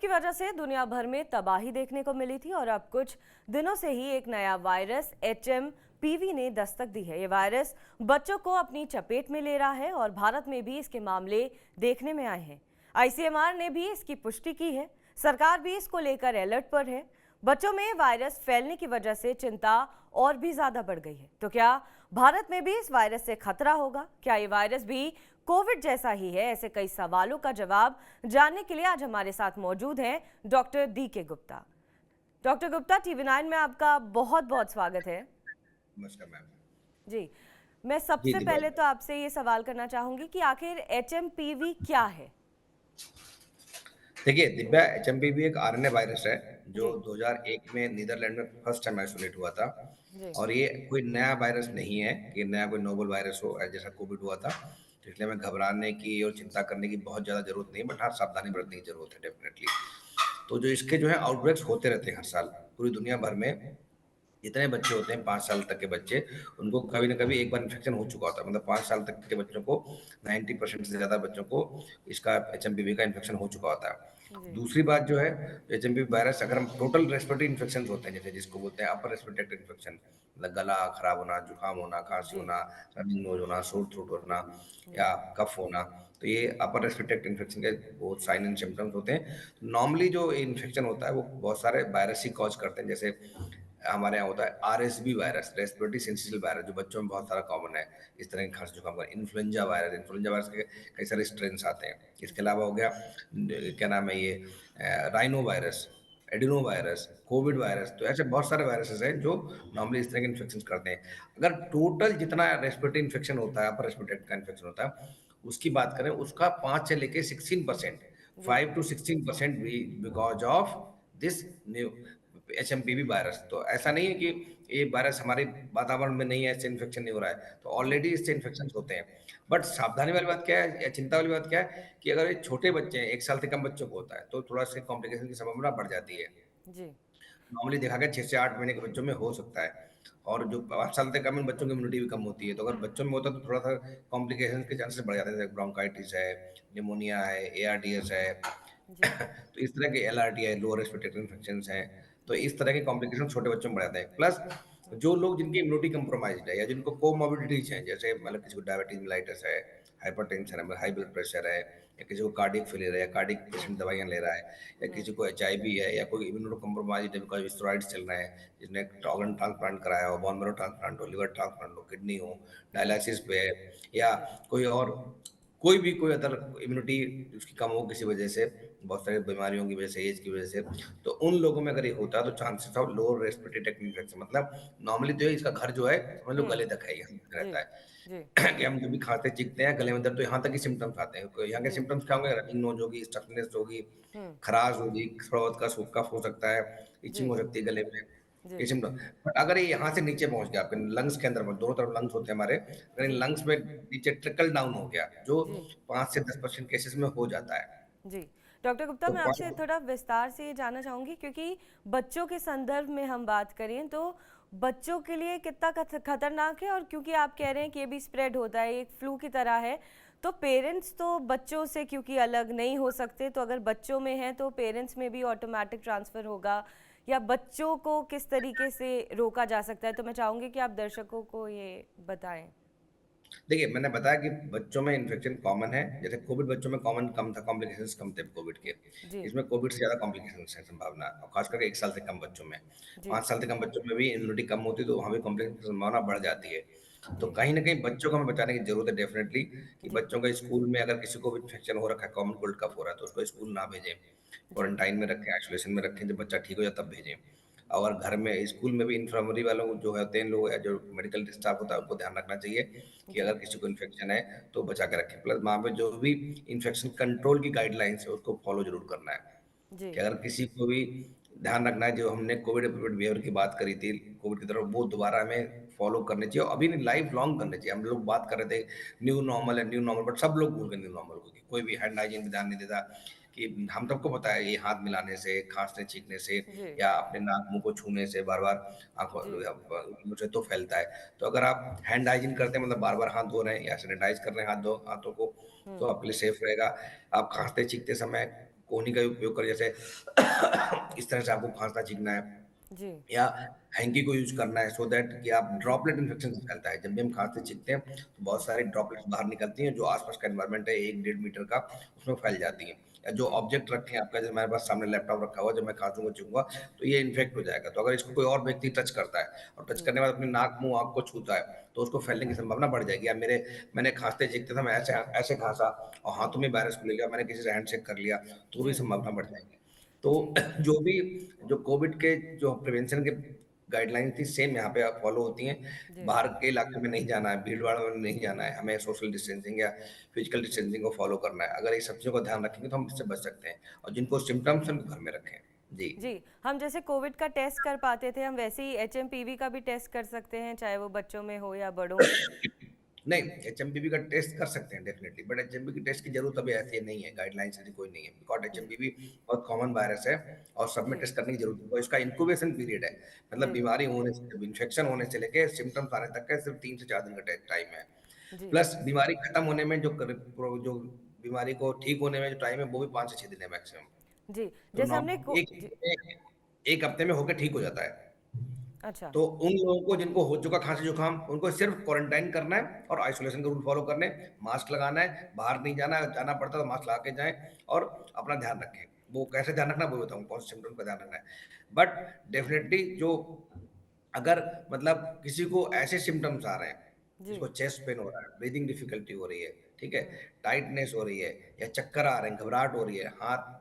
की वजह से दुनिया भर में तबाही देखने को मिली थी और अब कुछ दिनों से ही एक नया वायरस HMPV ने दस्तक दी है। ये वायरस बच्चों को अपनी चपेट में ले रहा है और भारत में भी इसके मामले देखने में आए हैं। ICMR ने भी इसकी पुष्टि की है। सरकार भी इसको लेकर अलर्ट पर है। बच्चों में वायरस फैलने की वजह से चिंता और भी ज्यादा बढ़ गई है। तो क्या भारत में भी इस वायरस से खतरा होगा? क्या ये वायरस भी कोविड जैसा ही है? ऐसे कई सवालों का जवाब जानने के लिए आज हमारे साथ मौजूद हैं doctor DK Gupta. Doctor Gupta, TV9 में आपका बहुत बहुत स्वागत है। नमस्कार मैम। जी, मैं जी सबसे दिव्या, पहले तो आपसे ये सवाल करना चाहूंगी कि आखिर HMPV क्या है? देखिए दिव्या, एचएमपीवी एक आरएनए वायरस है जो जी 2001 में नीदरलैंड में फर्स्ट टाइम आइसोलेट हुआ था। जी और ये कोई नया वायरस नहीं है कि नया कोई नोवल वायरस हो जैसा कोविड हुआ था। तो इसलिए हमें घबराने की और चिंता करने की बहुत ज़्यादा जरूरत नहीं है, बट हाँ सावधानी बरतने की जरूरत है डेफिनेटली। तो जो इसके जो है आउटब्रेक्स होते रहते हैं हर साल पूरी दुनिया भर में। जितने बच्चे होते हैं 5 साल तक के बच्चे, उनको कभी ना कभी एक बार इन्फेक्शन हो चुका होता है। मतलब 5 साल तक के बच्चों को 90% से ज़्यादा बच्चों को इसका एचएमपीवी का इन्फेक्शन हो चुका होता है। जी दूसरी बात जो है, एचएमपी वायरस अगर हम टोटल रेस्पिरेटरी इन्फेक्शन होते हैं जैसे जिसको बोलते हैं अपर रेस्पिरेटरी इन्फेक्शन, मतलब गला खराब होना, जुकाम होना, खांसी जी होना, रनिंग नोज होना, सोर थ्रोट होना जी या कफ होना, तो ये अपर रेस्पिरेटरी इन्फेक्शन के बहुत साइन एंड सिम्टम्स होते हैं। नॉर्मली जो इन्फेक्शन होता है वो बहुत सारे वायरस ही कॉज करते हैं। जैसे हमारे यहाँ होता है RSV वायरस, रेस्पिरेटरी सिंसिटिव वायरस, जो बच्चों में बहुत सारा कॉमन है। इस तरह की खांसी जुकाम का इन्फ्लुएंजा वायरस के कई सारे स्ट्रेन्स आते हैं। इसके जी अलावा हो गया क्या नाम है ये, rhino virus, adeno virus, covid जी वायरस। तो ऐसे बहुत सारे वायरसेस हैं जो नॉर्मली इस तरह के इन्फेक्शन करते हैं। अगर टोटल जितना रेस्पिरेटरी इन्फेक्शन होता है, अपर रेस्पिरेटरी का इन्फेक्शन होता है, उसकी बात करें, उसका 5 से लेके 16%, जी 5 to 16% भी because of this new HMPV virus. तो ऐसा नहीं है कि ये वायरस हमारे वातावरण में नहीं है, इससे इन्फेक्शन नहीं हो रहा है, तो जी ऑलरेडी इससे इन्फेक्शन होते हैं। बट सावधानी वाली बात क्या है या चिंता वाली बात क्या है कि अगर ये छोटे बच्चे हैं, 1 साल से कम बच्चों को होता है, तो थोड़ा सा कॉम्प्लिकेशन की संभावना बढ़ जाती है। जी नॉर्मली देखा गया 6 से 8 महीने के बच्चों में हो सकता है। और जो 5 साल से कम है, बच्चों की इम्यूनिटी भी कम होती है, तो अगर बच्चों में होता है तो थोड़ा सा कॉम्प्लिकेशन के चांसेस बढ़ जाते हैं, जैसे ब्रोंकाइटिस है, निमोनिया है, ARDS है। जी तो इस तरह के LRT है, लोअर रेस्पिरेटरी इन्फेक्शन हैं। तो जी इस तरह के कॉम्प्लिकेशन छोटे बच्चों में बढ़ जाते हैं। प्लस जो लोग जिनकी इम्यूनिटी कंप्रोमाइज्ड है या जिनको कोमोर्बिडिटीज हैं, जैसे मतलब किसी को डायबिटीज मेलाइटिस है, हाइपरटेंशन है, मतलब हाई ब्लड प्रेशर है, या किसी को कार्डियक फेलियर है या कार्डिक पेशेंट दवाइयाँ ले रहा है, या जी किसी को HIV है, या कोई इम्यूनो कंप्रोमाइज्ड है बिकॉज स्टेरॉइड्स चल रहे हैं, जिसने ऑर्गन ट्रांसप्लांट कराया हो, बोन मैरो ट्रांसप्लांट हो, लिवर ट्रांसप्लांट हो, किडनी हो, जी डायलिसिस पे है, या जी कोई और कोई अदर इम्यूनिटी उसकी कम हो किसी वजह से, बहुत सारी बीमारियों की वजह से, एज की वजह से, तो उन लोगों में अगर ये होता है तो chances of lower respiratory tract infection, मतलब नॉर्मली तो इसका घर जो है समझ लो गले तक है, यहाँ तक जी रहता जी है। कि हम जब भी खाते चीखते हैं गले में दर्द, तो यहाँ तक ही सिम्टम्स आते हैं। यहाँ के जी सिम्टम्स क्या होंगे? रनिंग नोज होगी, स्टफनेस होगी, हम्म खराश होगी, थोड़ा बहुत कफ हो सकता है, इचिंग जी हो सकती है गले में, जी ये सिम्टम। बट अगर ये यहाँ से नीचे पहुंच गया आपके लंग्स के अंदर, दोनों तरफ लंग्स होते हैं हमारे, अगर इन जी लंग्स में नीचे ट्रिकल डाउन हो गया, जो जी 5 से 10% केसेस में हो जाता है। जी डॉक्टर गुप्ता, तो मैं आपसे थोड़ा विस्तार से ये जानना चाहूंगी क्योंकि बच्चों के संदर्भ में हम बात करें तो बच्चों के लिए कितना खतरनाक है, और क्योंकि आप कह रहे हैं कि ये भी स्प्रेड होता है, एक फ्लू की तरह है, तो पेरेंट्स तो बच्चों से क्योंकि अलग नहीं हो सकते, तो अगर बच्चों में है तो पेरेंट्स में भी ऑटोमेटिक ट्रांसफ़र होगा, या बच्चों को किस तरीके से रोका जा सकता है? तो मैं चाहूंगी कि आप दर्शकों को ये बताएं। देखिए, मैंने बताया कि बच्चों में इन्फेक्शन कॉमन है। जैसे कोविड बच्चों में कॉमन कम था, कॉम्प्लिकेशंस कम थे कोविड के। जी इसमें कोविड से ज़्यादा कॉम्प्लिकेशंस है संभावना, और खास करके 1 साल से कम बच्चों में। जी 5 साल से कम बच्चों में भी इम्यूनिटी कम होती है, तो वहाँ भी कॉम्प्लिकेशन की संभावना बढ़ जाती है। तो जी कहीं न कहीं बच्चों को हमें बचाने की ज़रूरत है डेफ़िनेटली, कि जी बच्चों का स्कूल में अगर किसी को भी इन्फेक्शन हो रखा है, कॉमन कोल्ड कफ हो रहा है, तो उसको स्कूल ना भेजें। जी क्वारंटाइन में रखें, आइसोलेशन में रखें, जब बच्चा ठीक हो जाए तब भेजें। और घर में, स्कूल में भी इन्फर्मरी वालों जो होते हैं लोग, या जो मेडिकल स्टाफ होता है, उनको ध्यान रखना चाहिए कि जी अगर किसी को इन्फेक्शन है तो बचा के रखें। प्लस वहाँ पे जो भी इन्फेक्शन कंट्रोल की गाइडलाइंस है उसको फॉलो जरूर करना है। जी कि अगर किसी को भी ध्यान रखना है, जो हमने कोविड बिहेवियर की बात करी थी कोविड की तरफ, वो दोबारा हमें फॉलो करनी चाहिए, और अभी नहीं, लाइफ लॉन्ग करनी चाहिए। हम लोग बात कर रहे थे न्यू नॉर्मल है, न्यू नॉर्मल, बट सब लोग भूल गए न्यू नॉर्मल को, कि कोई भी हैंड हाइजीन पे ध्यान नहीं देता। कि हम सबको पता है ये हाथ मिलाने से, खांसने छींकने से, जी या अपने नाक मुंह को छूने से बार बार आंखों जी मुंह से तो फैलता है। तो अगर आप हैंड हाइजीन करते हैं, मतलब बार बार हाथ धो रहे हैं या सैनिटाइज कर रहे हैं हाथों को, तो हम्म आपके लिए सेफ रहेगा। आप खांसते छींकते समय कोहनी का उपयोग करें, जैसे इस तरह से आपको खांसना छींकना है, जी। या हैंकी को यूज करना है, सो दैट कि आप ड्रॉपलेट इन्फेक्शन से फैलता है। जब भी हम खांसते छींकते हैं तो बहुत सारी ड्रॉपलेट्स बाहर निकलती हैं जो आसपास का एनवायरनमेंट है 1-1.5 मीटर का, उसमें फैल जाती हैं। या जो जी। ऑब्जेक्ट रखे हैं आपका, जैसे हमारे पास सामने लैपटॉप रखा हुआ, जब मैं खांसूंगा छूंगा तो ये इन्फेक्ट हो जाएगा। तो अगर इसको कोई और व्यक्ति टच करता है और टच जी। करने के बाद अपने नाक मुंह आंख को छूता है तो उसको फैलने की संभावना बढ़ जाएगी। या मैंने खांसते छींकते था, मैं ऐसे ऐसे खांसा और हाथों में वायरस को ले लिया, मैंने किसी से हैंडशेक कर लिया, तो भी जी। संभावना बढ़ जाएगी। तो जी। जो भी जो कोविड के जो प्रिवेंशन के गाइडलाइंस थी, सेम यहाँ पे फॉलो होती हैं। जी। बाहर के इलाके में नहीं जाना है, भीड़ भाड़ में नहीं जाना है, हमें सोशल डिस्टेंसिंग या फिजिकल डिस्टेंसिंग को फॉलो करना है। अगर ये सब चीज़ों का ध्यान रखेंगे तो हम इससे बच सकते हैं, और जिनको सिम्टम्स हैं उनको घर में रखें। जी। जी, हम जैसे कोविड का टेस्ट कर पाते थे, हम वैसे ही एचएमपीवी का भी टेस्ट कर सकते हैं, चाहे वो बच्चों में हो या बड़ों में? नहीं, एचएमपीवी का टेस्ट कर सकते हैं डेफिनिटली, बट एचएमपी की टेस्ट की जरूरत अभी ऐसी नहीं है, गाइडलाइंस ऐसी कोई नहीं है, बिकॉज जी। एचएमपीवी बहुत कॉमन वायरस है और सब में जी। टेस्ट करने की जरूरत है। और इसका इंक्यूबेशन पीरियड है, मतलब जी। बीमारी होने से, इन्फेक्शन होने से लेके सिम्टम्स आने तक का सिर्फ 3 से 4 दिन का टाइम है। जी। प्लस बीमारी खत्म होने में जो बीमारी को ठीक होने में जो टाइम है वो भी 5 से 6 दिन है मैक्सिमम। जी, तो जैसे हमने नॉर्म को एक जी। एक हफ्ते में होकर ठीक हो जाता है। अच्छा। तो उन लोगों को जिनको हो चुका खांसी जुकाम, उनको सिर्फ क्वारंटाइन करना है और आइसोलेशन के रूल फॉलो करने हैं, मास्क लगाना है, बाहर नहीं जाना है, जाना पड़ता है तो मास्क लगा के जाएं और अपना ध्यान रखें। वो कैसे ध्यान रखना है वो बताऊँ, कौन से सिम्टम का ध्यान रखना है। बट डेफिनेटली जो अगर मतलब किसी को ऐसे सिम्टम्स आ रहे हैं, जी। जिसको चेस्ट पेन हो रहा है, ब्रीदिंग डिफिकल्टी हो रही है, ठीक है, हुँ। टाइटनेस हो रही है, या चक्कर आ रहे हैं, घबराहट हो रही है, हाथ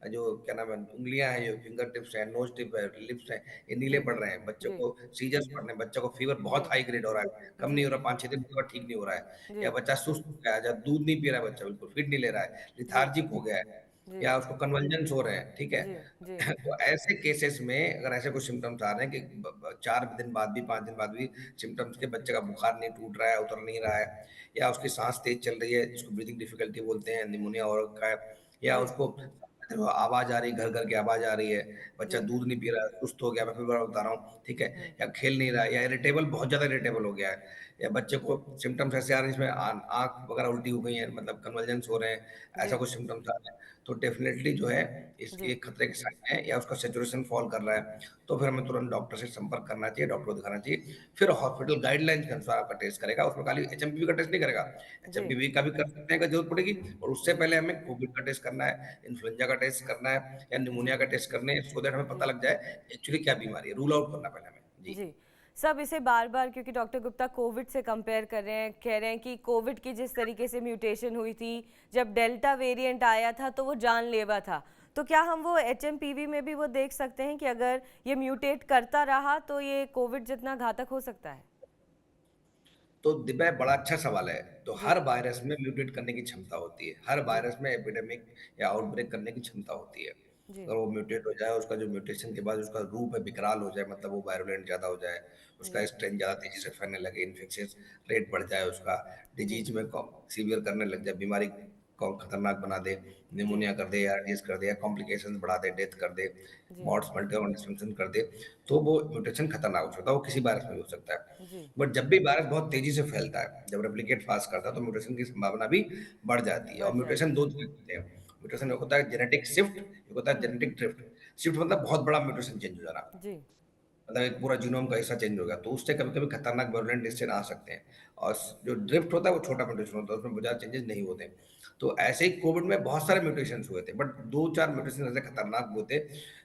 जो क्या नाम है, उंगलियां हैं, जो फिंगर टिप्स हैं, नोज टिप है, लिप्स हैं, ये नीले जी। पड़ रहे हैं, बच्चों जी। को सीजर्स पड़ रहे हैं, बच्चों को फीवर बहुत जी। हाई ग्रेड हो रहा है, कम नहीं जी। हो रहा, 5-6 दिन के बाद ठीक नहीं हो रहा है, जी। या बच्चा सुस्त हो गया है, या दूध नहीं पी रहा है, बच्चा बिल्कुल फीड नहीं ले रहा है, जी। लिथार्जिक हो गया है, जी। या उसको कन्वल्जन्स हो रहे हैं, ठीक है। जी। जी। तो ऐसे केसेस में अगर ऐसे कुछ सिम्टम्स आ रहे हैं कि 4 दिन बाद भी, 5 दिन बाद भी सिम्टम्स के, बच्चे का बुखार नहीं टूट रहा है, उतर नहीं रहा है, या उसकी सांस तेज चल रही है, जिसको ब्रीदिंग डिफिकल्टी बोलते हैं, निमोनिया हो रखा है, या जी। उसको आवाज आ रही, घर घर की आवाज आ रही है, बच्चा जी। दूध नहीं पी रहा है, सुस्त हो गया, मैं फिर बार बता रहा हूँ, ठीक है, हुँ। या खेल नहीं रहा है, या इरिटेबल, बहुत ज्यादा इरिटेबल हो गया है, या बच्चे को सिम्टम्स ऐसे आ रहे हैं जिसमें आंख वगैरह उल्टी हो गई है, मतलब कन्वर्जेंस हो रहे हैं, ऐसा जी। कुछ सिम्टम्स आ रहे हैं, तो डेफिनेटली जो है इसके जी। खतरे के साइन है, या उसका सेचुरेशन फॉल कर रहा है, तो फिर हमें तुरंत डॉक्टर से संपर्क करना चाहिए, डॉक्टर को दिखाना चाहिए। फिर हॉस्पिटल गाइडलाइंस के अनुसार आपका टेस्ट करेगा, उसमें खाली एचएमपी का टेस्ट नहीं करेगा, जी। एचएमपी का भी कर सकते हैं अगर जरूरत पड़ेगी, और उससे पहले हमें कोविड का टेस्ट करना है, इन्फ्लुएंजा का टेस्ट करना है, या निमोनिया जी। का टेस्ट करने हैं, सो दैट हमें पता जी। लग जाए एक्चुअली क्या बीमारी है, रूल आउट करना पहले हमें। जी। जी। सब इसे बार-बार, क्योंकि डॉक्टर गुप्ता कोविड से कंपेयर कर रहे हैं, कह रहे हैं कि कोविड की जिस तरीके से म्यूटेशन हुई थी, जब डेल्टा वेरिएंट आया था तो वो जानलेवा था। तो क्या हम वो एचएमपीवी में भी वो देख सकते हैं कि अगर ये म्यूटेट करता रहा तो ये कोविड जितना घातक हो सकता है? तो दिव्या, बड़ा अच्छा सवाल है। तो जी। हर वायरस में म्यूटेट करने की क्षमता होती है, हर जी। वायरस में एपिडेमिक या आउटब्रेक करने की क्षमता होती है। जी। अगर वो म्यूटेट हो जाए, उसका जो म्यूटेशन के बाद उसका रूप है विकराल हो जाए, मतलब वो वायरुलेंट ज़्यादा हो जाए, उसका जी। स्ट्रेन ज़्यादा तेज़ी से फैलने लगे, इन्फेक्शियस रेट बढ़ जाए उसका, जी। डिजीज़ में सीवियर करने लग जाए, बीमारी को खतरनाक बना दे, जी। निमोनिया कर दे, आरडीएस कर दे, या कॉम्प्लिकेशंस बढ़ा दे, डेथ कर दे, जी। मॉड्स मल्टीऑर्गन डिसफंक्शन कर दे, तो वो म्यूटेशन खतरनाक हो सकता है, वो किसी वायरस में भी हो सकता है। जी। बट जब भी वायरस बहुत तेजी से फैलता है, जब रेप्लिकेट फास्ट करता है, तो म्यूटेशन की संभावना भी बढ़ जाती है। और बढ़ म्यूटेशन जाती दो है। तरह के होते हैं, म्यूटेशन एक होता है जेनेटिक शिफ्ट, एक होता है हुँ। Genetic drift. शिफ्ट मतलब बहुत बड़ा म्यूटेशन चेंज हो जाना, जी। मतलब एक पूरा जीनोम का हिस्सा चेंज हो गया, तो उससे कभी कभी खतरनाक वायलेंट डिसीजन आ सकते हैं। और जो ड्रिफ्ट होता है वो छोटा म्यूटेशन होता है, उसमें बहुत ज़्यादा चेंजेस नहीं होते। तो ऐसे ही कोविड में बहुत सारे म्यूटेशन हुए थे, बट 2-4 म्यूटेशन ऐसे खतरनाक हुए थे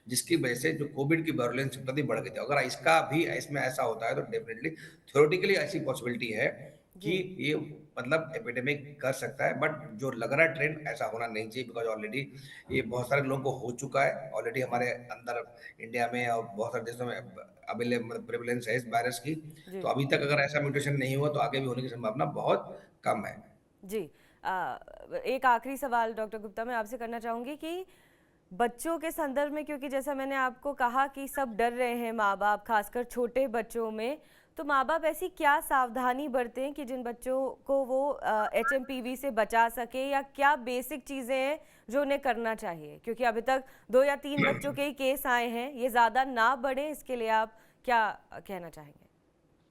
जिसकी वजह से जो कोविड की वायलेंस इतनी बढ़ गई थी। अगर इसका भी इसमें ऐसा होता है तो डेफिनेटली थ्योरेटिकली ऐसी पॉसिबिलिटी है कि जी। ये मतलब एपिडेमिक कर सकता है, बट जो लग रहा है ट्रेंड ऐसा होना नहीं चाहिए, बिकॉज ऑलरेडी ये बहुत सारे लोगों को हो चुका है ऑलरेडी जी। हमारे अंदर, इंडिया में और बहुत सारे देशों में अवेलेबल प्रेवलेंस है इस वायरस की। तो जी। अभी तक अगर ऐसा म्यूटेशन नहीं हुआ तो आगे भी होने की संभावना बहुत कम है। जी। एक आखिरी सवाल डॉक्टर गुप्ता मैं आपसे करना चाहूँगी कि बच्चों के संदर्भ में, क्योंकि जैसा मैंने आपको कहा कि सब डर रहे हैं माँ-बाप, खासकर छोटे बच्चों में, तो माँ-बाप ऐसी क्या सावधानी बरतें कि जिन बच्चों को वो एचएमपीवी से बचा सके, या क्या बेसिक चीज़ें हैं जो उन्हें करना चाहिए? क्योंकि अभी तक 2 या 3 बच्चों के ही केस आए हैं, ये ज़्यादा ना बढ़े इसके लिए आप क्या कहना चाहेंगे?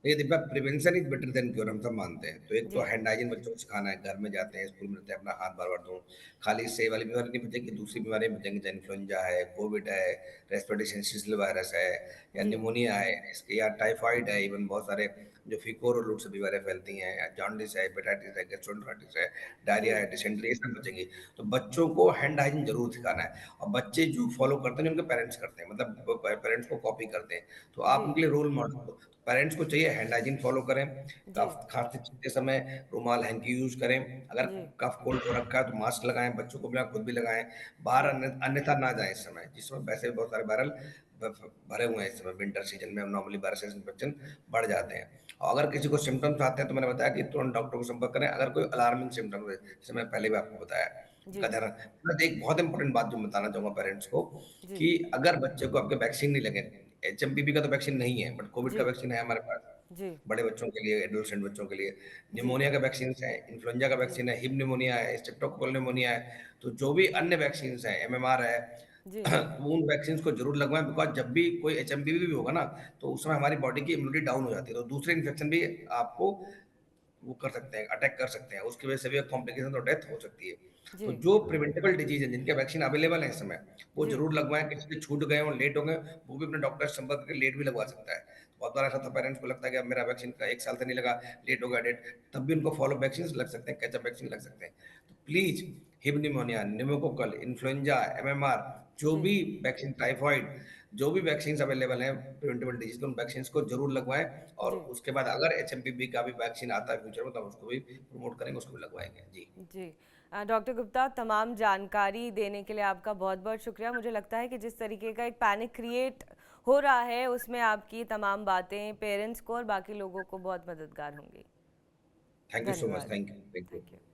देखिए Deepa, prevention is better than cure, हम सब मानते हैं। तो एक तो जी, हैंड हाइजीन बच्चों को सिखाना है, घर में जाते हैं, स्कूल में रहते हैं, अपना हाथ बार बार धो। खाली इससे ये वाली बीमारी नहीं बचेगी, दूसरी बीमारी बचेंगी, जैसे इन्फ्लुएंजा है, कोविड है, रेस्पिरेटरी सिंसिटियल वायरस है, या जी, निमोनिया है, इसके या टाइफाइड है, इवन बहुत सारे जो फीकोर और लूट से बीमारियां फैलती हैं, या जॉन्डिस है, हेपेटाइटिस है, गैस्ट्रोएंटेराइटिस है, डायरिया जी, है, डिसेंट्री, ये सब बचेंगी। तो बच्चों को हैंड हाइजीन जरूर सिखाना है, और बच्चे जो फॉलो करते हैं उनके पेरेंट्स करते हैं, मतलब पेरेंट्स को कॉपी करते हैं, तो आप जी, उनके लिए रोल मॉडल हो। पेरेंट्स को चाहिए हैंड हाइजीन फॉलो करें, जी, खांसते छींकते समय रुमाल हैंकी यूज करें, अगर जी, कफ कोल्ड हो रखा है तो मास्क लगाएं, बच्चों को भी खुद भी लगाएं, बाहर जी, अन्यथा ना जाएं इस समय, जिस समय वैसे भी बहुत सारे वायरल भरे हुए हैं। इस समय विंटर सीजन में नॉर्मली वायरसेस इन्फेक्शन बढ़ जाते हैं। और अगर किसी को सिम्टम्स आते हैं तो मैंने बताया कि तुरंत डॉक्टर को संपर्क करें, अगर कोई अलार्मिंग सिम्टम्स है, जैसे मैं पहले भी आपको बताया। जी, प्लस एक बहुत इंपॉर्टेंट बात जो बताना चाहूंगा पेरेंट्स को, जी, कि अगर बच्चे को आपके वैक्सीन नहीं लगे, एचएमपीवी का तो वैक्सीन नहीं है, बट कोविड का जी, वैक्सीन है हमारे पास, जी, बड़े बच्चों के लिए, एडोलसेंट बच्चों के लिए, जी, निमोनिया का वैक्सीन है, इन्फ्लुएंजा का जी, वैक्सीन है, हिप निमोनिया है, स्ट्रेप्टोकोकल निमोनिया है, तो जो भी अन्य वैक्सीन हैं, एमएमआर है, जी, वो उन वैक्सीन को जरूर लगवाएं, बिकॉज जब भी कोई एचएमपीवी भी होगा ना, तो उस समय हमारी बॉडी की इम्यूनिटी डाउन हो जाती है, तो दूसरे इन्फेक्शन भी आपको वो कर सकते हैं, अटैक कर सकते हैं, उसकी वजह से भी कॉम्प्लिकेशन और डेथ हो सकती है। तो जी, जो प्रिवेंटेबल डिजीज है, जिनके वैक्सीन अवेलेबल है इस समय, वो जी, जरूर लगवाएं। किसी के छूट गए हों, लेट हो गए, वो भी अपने डॉक्टर से संपर्क करके लेट भी लगवा सकता है। तो बहुत बार ऐसा था, पेरेंट्स को लगता है कि अब मेरा वैक्सीन का 1 साल से नहीं लगा, लेट हो गया डेट, तब भी उनको फॉलो वैक्सीन लग सकते हैं, कैचअप वैक्सीन लग सकते हैं। तो please hip pneumonia, pneumococcal, influenza, MMR, जो जी, भी वैक्सीन, टाइफाइड, जो भी वैक्सीन अवेलेबल हैं प्रिवेंटेबल डिजीज के, उन वैक्सीन को जरूर लगवाएं। और जी, उसके बाद अगर एचएमपीवी का भी वैक्सीन आता है फ्यूचर में, तो हम उसको भी प्रमोट करेंगे, उसको भी लगवाएंगे जी। जी। डॉक्टर गुप्ता, तमाम जानकारी देने के लिए आपका बहुत-बहुत शुक्रिया। मुझे लगता है कि जिस तरीके का एक पैनिक क्रिएट हो रहा है, उसमें आपकी तमाम बातें पेरेंट्स को और बाकी लोगों को बहुत मददगार होंगी। थैंक यू सो मच, धन्यवाद। Thank you, thank you. Thank you.